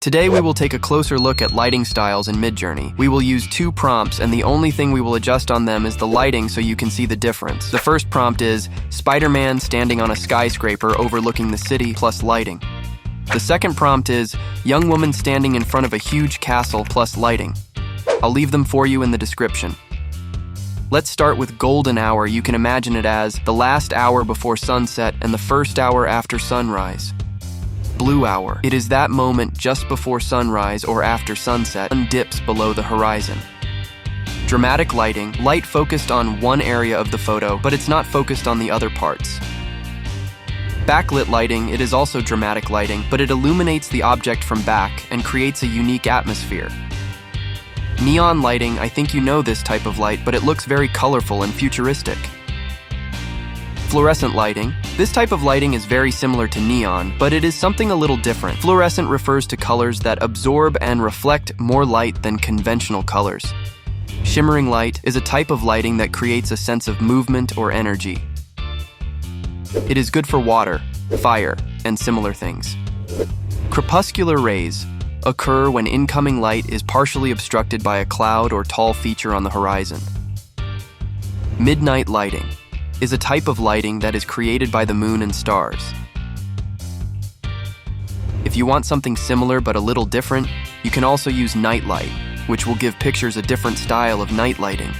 Today we will take a closer look at lighting styles in Midjourney. We will use 2 prompts, and the only thing we will adjust on them is the lighting so you can see the difference. The first prompt is Spider-Man standing on a skyscraper overlooking the city plus lighting. The second prompt is young woman standing in front of a huge castle plus lighting. I'll leave them for you in the description. Let's start with golden hour. You can imagine it as the last hour before sunset and the first hour after sunrise. Blue hour. It is that moment just before sunrise or after sunset, sun dips below the horizon. Dramatic lighting. Light focused on one area of the photo, but it's not focused on the other parts. Backlit lighting. It is also dramatic lighting, but it illuminates the object from back and creates a unique atmosphere. Neon lighting. I think you know this type of light, but it looks very colorful and futuristic. Fluorescent lighting. This type of lighting is very similar to neon, but it is something a little different. Fluorescent refers to colors that absorb and reflect more light than conventional colors. Shimmering light is a type of lighting that creates a sense of movement or energy. It is good for water, fire, and similar things. Crepuscular rays occur when incoming light is partially obstructed by a cloud or tall feature on the horizon. Midnight lighting is a type of lighting that is created by the moon and stars. If you want something similar but a little different, you can also use nightlight, which will give pictures a different style of night lighting.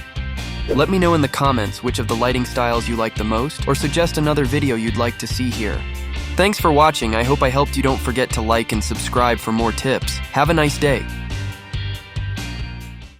Let me know in the comments which of the lighting styles you like the most, or suggest another video you'd like to see here. Thanks for watching. I hope I helped you. Don't forget to like and subscribe for more tips. Have a nice day.